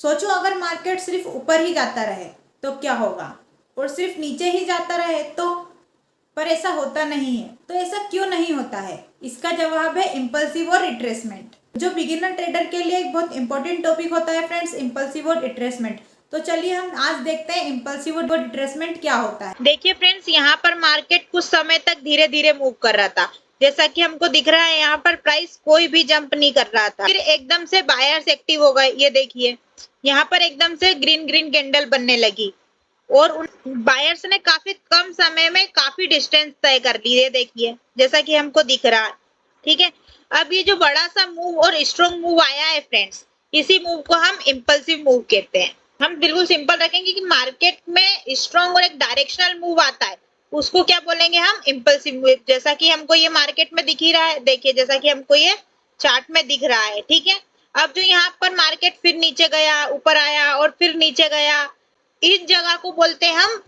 सोचो अगर मार्केट सिर्फ ऊपर ही जाता रहे तो क्या होगा, और सिर्फ नीचे ही जाता रहे तो। पर ऐसा होता नहीं है। तो ऐसा क्यों नहीं होता है? इसका जवाब है इम्पल्सिव और रिट्रेसमेंट, जो बिगिनर ट्रेडर के लिए एक बहुत इंपॉर्टेंट टॉपिक होता है फ्रेंड्स, इम्पल्सिव और रिट्रेसमेंट। तो चलिए हम आज देखते हैं इम्पल्सिव और रिट्रेसमेंट क्या होता है। देखिए फ्रेंड्स, यहाँ पर मार्केट कुछ समय तक धीरे धीरे मूव कर रहा था। जैसा कि हमको दिख रहा है, यहाँ पर प्राइस कोई भी जंप नहीं कर रहा था। फिर एकदम से बायर्स एक्टिव हो गए। ये देखिए, यहाँ पर एकदम से ग्रीन ग्रीन कैंडल बनने लगी और उन बायर्स ने काफी कम समय में काफी डिस्टेंस तय कर ली। ये देखिए, जैसा कि हमको दिख रहा है। ठीक है, अब ये जो बड़ा सा मूव और स्ट्रॉन्ग मूव आया है फ्रेंड्स, इसी मूव को हम इम्पल्सिव मूव कहते हैं। हम बिल्कुल सिंपल रखेंगे कि मार्केट में स्ट्रॉन्ग और एक डायरेक्शनल मूव आता है, उसको क्या बोलेंगे हम? Impulsive move. जैसा कि हमको ये मार्केट में दिख ही रहा है, देखिए जैसा कि हमको ये चार्ट में दिख रहा है। ठीक है, अब जो यहाँ पर मार्केट फिर नीचे गया, ऊपर आया और फिर नीचे गया, इस जगह को बोलते हैं हम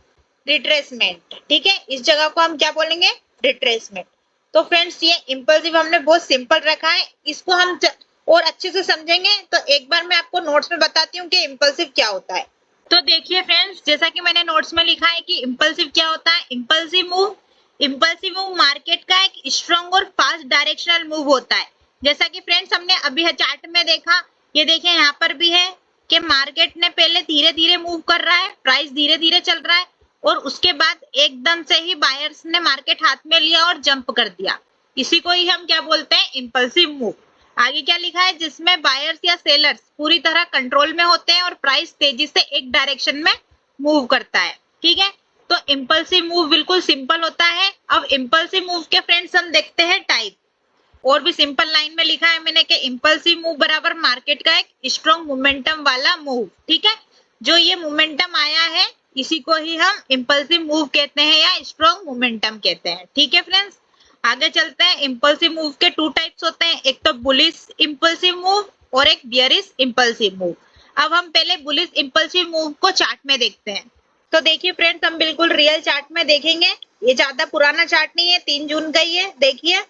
रिट्रेसमेंट। ठीक है, इस जगह को हम क्या बोलेंगे? रिट्रेसमेंट। तो फ्रेंड्स, ये इम्पल्सिव हमने बहुत सिंपल रखा है। इसको हम और अच्छे से समझेंगे तो एक बार मैं आपको नोट्स में बताती हूँ कि इम्पल्सिव क्या होता है। तो देखिए फ्रेंड्स, जैसा कि मैंने नोट्स में लिखा है कि इम्पल्सिव क्या होता है। इम्पल्सिव मूव मार्केट का एक स्ट्रॉन्ग और फास्ट डायरेक्शनल मूव होता है। जैसा कि फ्रेंड्स हमने अभी चार्ट में देखा, ये देखिए यहाँ पर भी है कि मार्केट ने पहले धीरे धीरे मूव कर रहा है, प्राइस धीरे धीरे चल रहा है और उसके बाद एकदम से ही बायर्स ने मार्केट हाथ में लिया और जंप कर दिया। इसी को ही हम क्या बोलते हैं? Impulsive move. आगे क्या लिखा है? जिसमें बायर्स या सेलर्स पूरी तरह कंट्रोल में होते हैं और प्राइस तेजी से एक डायरेक्शन में मूव करता है। ठीक है, तो इम्पल्सिव मूव बिल्कुल सिंपल होता है। अब इम्पल्सिव मूव के फ्रेंड्स हम देखते हैं टाइप। और भी सिंपल लाइन में लिखा है मैंने कि इम्पल्सिव मूव बराबर मार्केट का एक स्ट्रॉन्ग मोमेंटम वाला मूव। ठीक है, जो ये मोमेंटम आया है इसी को ही हम इम्पल्सिव मूव कहते हैं या स्ट्रॉन्ग मोमेंटम कहते हैं। ठीक है फ्रेंड्स, आगे चलते हैं। इम्पल्सिव मूव के टू टाइप्स होते हैं, एक तो बुलिश इम्पल्सिव मूव और एक बियरिश इम्पल्सिव मूव। अब हम पहले बुलिश इम्पल्सिव मूव को चार्ट में देखते हैं। तो देखिए फ्रेंड्स, हम बिल्कुल रियल चार्ट में देखेंगे। ये ज्यादा पुराना चार्ट नहीं है, 3 जून का ही है। देखिए,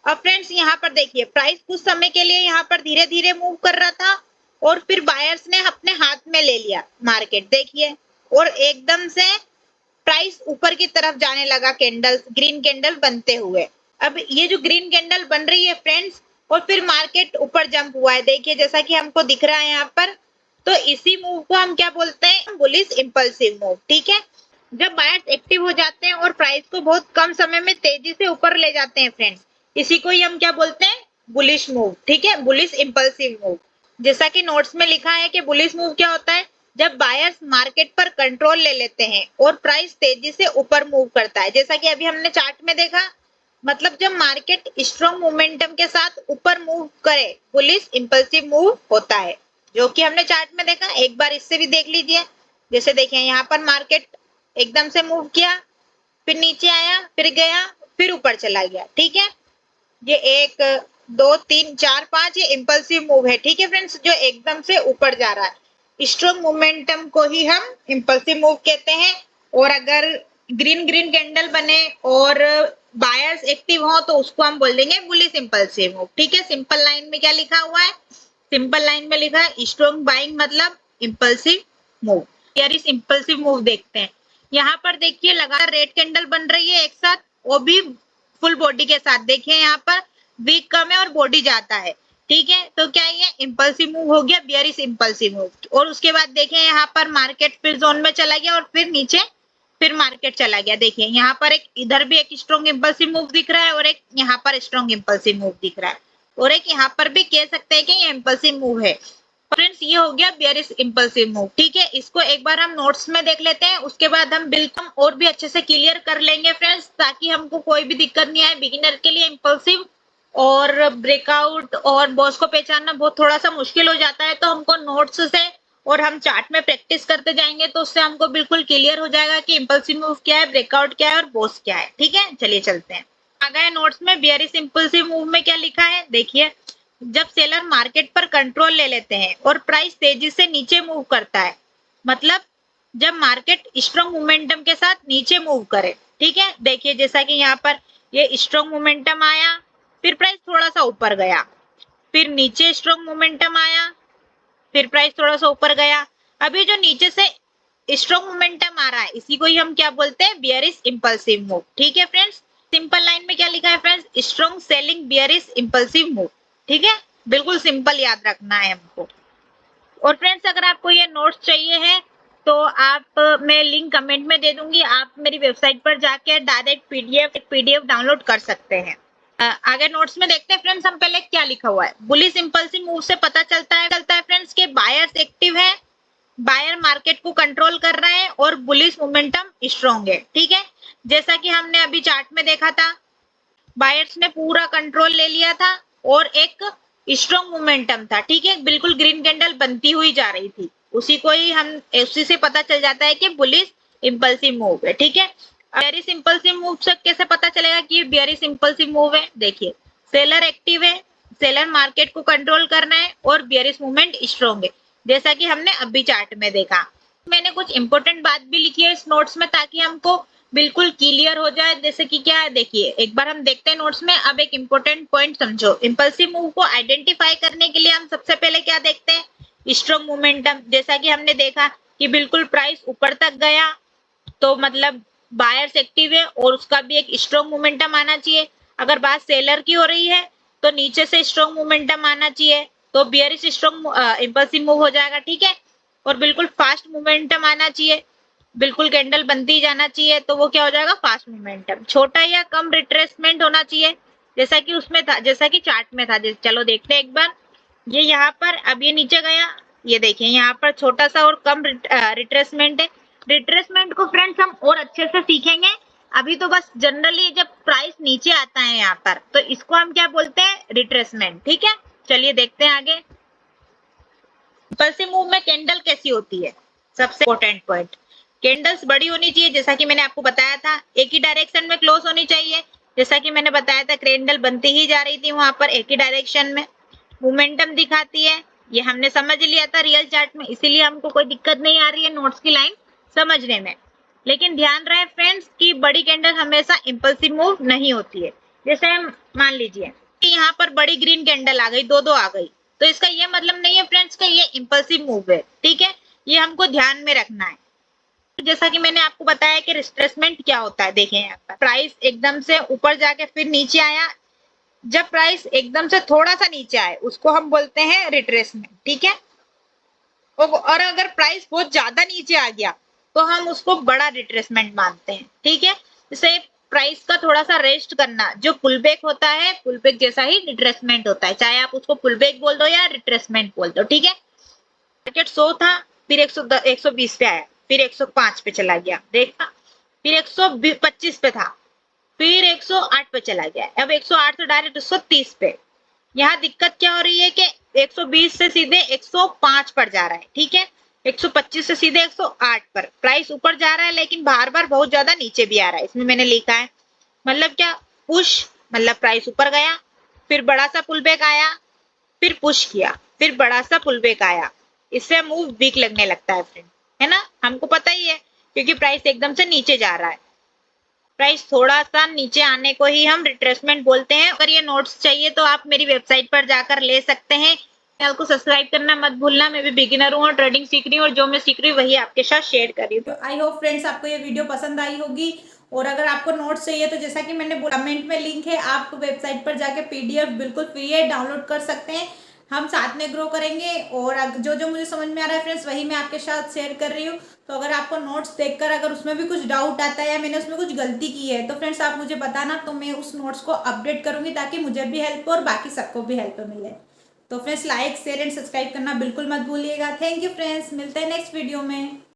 अब फ्रेंड्स यहाँ पर देखिए, प्राइस कुछ समय के लिए यहाँ पर धीरे धीरे मूव कर रहा था और फिर बायर्स ने अपने हाथ में ले लिया मार्केट। देखिए, और एकदम से प्राइस ऊपर की तरफ जाने लगा, कैंडल्स ग्रीन कैंडल बनते हुए। अब ये जो ग्रीन कैंडल बन रही है फ्रेंड्स, और फिर मार्केट ऊपर जंप हुआ है। देखिए जैसा कि हमको दिख रहा है यहाँ पर। तो इसी मूव को हम क्या बोलते हैं? Bullish impulsive move. ठीक है, जब बायर्स एक्टिव हो जाते हैं और प्राइस को बहुत कम समय में तेजी से ऊपर ले जाते हैं फ्रेंड्स, इसी को ही हम क्या बोलते हैं? Bullish move. ठीक है, बुलिश इम्पल्सिव मूव। जैसा कि नोट्स में लिखा है कि बुलिश मूव क्या होता है? जब बायर्स मार्केट पर कंट्रोल ले लेते हैं और प्राइस तेजी से ऊपर मूव करता है। जैसा कि अभी हमने चार्ट में देखा, मतलब जब मार्केट स्ट्रॉन्ग मोमेंटम के साथ ऊपर मूव करे, बुलिश इम्पल्सिव मूव होता है, जो कि हमने चार्ट में देखा। एक बार इससे भी देख लीजिए। जैसे देखिए, यहाँ पर मार्केट एकदम से मूव किया, फिर नीचे आया, फिर गया, फिर ऊपर चला गया। ठीक है, ये 1 2 3 4 5 ये इम्पल्सिव मूव है। ठीक है फ्रेंड्स, जो एकदम से ऊपर जा रहा है, स्ट्रॉन्ग मोमेंटम को ही हम इम्पल्सिव मूव कहते हैं। और अगर ग्रीन ग्रीन कैंडल बने और बायर्स एक्टिव हो तो उसको हम बोल देंगे बुलिश इम्पल्सिव मूव। ठीक है, सिंपल लाइन में क्या लिखा हुआ है? सिंपल लाइन में लिखा है स्ट्रॉन्ग बाइंग मतलब इम्पल्सिव मूव। यार इस इम्पल्सिव मूव देखते हैं। यहाँ पर देखिए, लगातार रेड कैंडल बन रही है एक साथ, वो भी फुल बॉडी के साथ। देखिए यहाँ पर वीक कम है और बॉडी जाता है। ठीक है, तो क्या ये इम्पल्सिव मूव हो गया, बियरिश इम्पल्सिव मूव। और उसके बाद देखिए यहाँ पर मार्केट फिर जोन में चला गया और फिर नीचे फिर मार्केट चला गया। देखिए यहाँ पर एक इधर भी एक स्ट्रॉन्ग इम्पल्सिव मूव दिख रहा है और एक यहाँ पर स्ट्रॉन्ग इम्पल्सिव मूव दिख रहा है और एक यहाँ पर भी कह सकते हैं कि ये इम्पल्सिव मूव है। फ्रेंड्स, ये हो गया बियरिश इम्पल्सिव मूव। ठीक है, इसको एक बार हम नोट्स में देख लेते हैं, उसके बाद हम बिल्कुल और भी अच्छे से क्लियर कर लेंगे फ्रेंड्स, ताकि हमको कोई भी दिक्कत नहीं आए। बिगिनर के लिए इम्पल्सिव और ब्रेकआउट और बॉस को पहचानना बहुत थोड़ा सा मुश्किल हो जाता है, तो हमको नोट्स से और हम चार्ट में प्रैक्टिस करते जाएंगे तो उससे हमको बिल्कुल क्लियर हो जाएगा कि इम्पल्सिव मूव क्या है, ब्रेकआउट क्या है और बॉस क्या है। ठीक है, चलिए चलते हैं। आ गए नोट्स में। बियरिश इम्पल्सिव मूव में क्या लिखा है? देखिए, जब सेलर मार्केट पर कंट्रोल ले लेते हैं और प्राइस तेजी से नीचे मूव करता है, मतलब जब मार्केट स्ट्रॉन्ग मोमेंटम के साथ नीचे मूव करे। ठीक है, देखिए जैसा कि यहाँ पर ये स्ट्रॉन्ग मोमेंटम आया, फिर प्राइस थोड़ा सा ऊपर गया, फिर नीचे स्ट्रॉन्ग मोमेंटम आया, फिर प्राइस थोड़ा सा ऊपर गया। अभी जो नीचे से स्ट्रॉन्ग मोमेंटम आ रहा है इसी को ही हम क्या बोलते हैं, बियरिश इंपल्सिव मूव। ठीक है फ्रेंड्स, सिंपल लाइन में क्या लिखा है friends, strong selling bearish impulsive move. ठीक है, बिल्कुल सिंपल याद रखना है हमको। और फ्रेंड्स अगर आपको ये नोट्स चाहिए है तो आप मैं लिंक कमेंट में दे दूंगी, आप मेरी वेबसाइट पर जाके डायरेक्ट पीडीएफ डाउनलोड कर सकते हैं। आगे नोट्स में देखते हैं फ्रेंड्स, हम पहले क्या लिखा हुआ है। बुलिश इंपल्सिव मूव से पता चलता है फ्रेंड्स के बायर्स एक्टिव है, बायर मार्केट को कंट्रोल कर रहा है और बुलिश मोमेंटम स्ट्रॉन्ग है। ठीक है, जैसा कि हमने अभी चार्ट में देखा था, बायर्स ने पूरा कंट्रोल ले लिया था और एक स्ट्रॉन्ग मोमेंटम था। ठीक है, बिल्कुल ग्रीन कैंडल बनती हुई जा रही थी, उसी से पता चल जाता है कि बुलिश इंपल्सिव मूव है। ठीक है, बियरिश इंपल्सिव मूव से कैसे पता चलेगा कि ये बियरिश इंपल्सिव मूव है, देखिए सेलर एक्टिव है, सेलर मार्केट को कंट्रोल करना है और बियरिश मूवमेंट स्ट्रॉन्ग है, जैसा कि हमने अभी चार्ट में देखा। मैंने कुछ इंपॉर्टेंट बात भी लिखी है इस नोट्स में ताकि हमको बिल्कुल क्लियर हो जाए। जैसे कि क्या है, देखिए एक बार हम देखते हैं नोट्स में। अब एक इंपॉर्टेंट पॉइंट समझो, इंपल्सिव मूव को आइडेंटिफाई करने के लिए हम सबसे पहले क्या देखते हैं, स्ट्रॉन्ग मोमेंटम। जैसा कि हमने देखा कि बिल्कुल प्राइस ऊपर तक गया तो मतलब बायर्स एक्टिव है और उसका भी एक स्ट्रॉन्ग मोमेंटम आना चाहिए। अगर बात सेलर की हो रही है तो नीचे से स्ट्रॉन्ग मोमेंटम आना चाहिए, तो बियरिश स्ट्रॉन्ग इंपल्सिव मूव हो जाएगा। ठीक है, और बिल्कुल फास्ट मोमेंटम आना चाहिए, बिल्कुल कैंडल बनती जाना चाहिए, तो वो क्या हो जाएगा, फास्ट मोमेंटम। छोटा या कम रिट्रेसमेंट होना चाहिए, जैसा कि उसमें था, जैसा कि चार्ट में था। चलो देखते हैं एक बार। ये यहाँ पर अब ये नीचे गया, ये देखिए यहाँ पर छोटा सा और कम रिट्रेसमेंट है। रिट्रेसमेंट को फ्रेंड्स हम और अच्छे से सीखेंगे। अभी तो बस जनरली जब प्राइस नीचे आता है यहाँ पर तो इसको हम क्या बोलते हैं, रिट्रेसमेंट। ठीक है, चलिए देखते हैं आगे। इंपल्सिव मूव में कैंडल कैसी होती है, सबसे इंपॉर्टेंट पॉइंट, कैंडल्स बड़ी होनी चाहिए, जैसा कि मैंने आपको बताया था। एक ही डायरेक्शन में क्लोज होनी चाहिए, जैसा कि मैंने बताया था, कैंडल बनती ही जा रही थी वहां पर एक ही डायरेक्शन में। मोमेंटम दिखाती है, ये हमने समझ लिया था रियल चार्ट में, इसीलिए हमको कोई दिक्कत नहीं आ रही है नोट्स की लाइन समझने में। लेकिन ध्यान रहे फ्रेंड्स कि बड़ी कैंडल हमेशा इंपल्सिव मूव नहीं होती है। जैसे मान लीजिए कि यहाँ पर बड़ी ग्रीन कैंडल आ गई, दो आ गई, तो इसका ये मतलब नहीं है फ्रेंड्स का ये इंपल्सिव मूव है। ठीक है, ये हमको ध्यान में रखना है। जैसा कि मैंने आपको बताया कि रिट्रेसमेंट क्या होता है, देखें यहाँ पर प्राइस एकदम से ऊपर जाके फिर नीचे आया, जब प्राइस एकदम से थोड़ा सा नीचे आए उसको हम बोलते हैं रिट्रेसमेंट। ठीक है, और अगर प्राइस बहुत ज्यादा नीचे आ गया तो हम उसको बड़ा रिट्रेसमेंट मानते हैं। ठीक है, जैसे प्राइस का थोड़ा सा रेस्ट करना जो पुल बैक होता है, पुल बैक जैसा ही रिट्रेसमेंट होता है, चाहे आप उसको पुल बैक बोल दो या रिट्रेसमेंट बोल दो। ठीक है, मार्केट 100 था, फिर 120 पे आया, फिर 105 पे चला गया, देखा, फिर 125 पे था, फिर 108 पे चला गया, अब 108 से डायरेक्ट 130 पे। यहाँ दिक्कत क्या हो रही है कि 120 से सीधे 105 पर जा रहा है। ठीक है, 125 से सीधे 108 पर प्राइस ऊपर जा रहा है, लेकिन बार बार बहुत ज्यादा नीचे भी आ रहा है। इसमें मैंने लिखा है मतलब क्या, पुश मतलब प्राइस ऊपर गया, फिर बड़ा सा पुल बैक आया, फिर पुश किया, फिर बड़ा सा पुल बैक आया, इससे मूव वीक लगने लगता है फ्रेंड, है ना, हमको पता ही है, क्योंकि प्राइस एकदम से नीचे जा रहा है। प्राइस थोड़ा सा नीचे आने को ही हम रिट्रेसमेंट बोलते हैं। अगर ये नोट्स चाहिए तो आप मेरी वेबसाइट पर जाकर ले सकते हैं। चैनल को सब्सक्राइब करना मत भूलना, मैं भी बिगिनर हूँ और ट्रेडिंग सीख रही हूँ, और जो मैं सीख रही हूँ वही आपके साथ शेयर कर रही हूँ। तो आई होप फ्रेंड्स आपको ये वीडियो पसंद आई होगी, और अगर आपको नोट्स चाहिए तो जैसा कि मैंने बोला कमेंट में लिंक है, आप वेबसाइट पर जाके पीडीएफ बिल्कुल फ्री है डाउनलोड कर सकते हैं। हम साथ में ग्रो करेंगे, और जो जो मुझे समझ में आ रहा है फ्रेंड्स वही मैं आपके साथ शेयर कर रही हूँ। तो अगर आपको नोट्स देखकर अगर उसमें भी कुछ डाउट आता है या मैंने उसमें कुछ गलती की है तो फ्रेंड्स आप मुझे बताना, तो मैं उस नोट्स को अपडेट करूंगी ताकि मुझे भी हेल्प हो और बाकी सबको भी हेल्प मिले। तो friends like share and subscribe करना बिल्कुल मत भूलिएगा। थैंक यू फ्रेंड्स, मिलते हैं नेक्स्ट वीडियो में।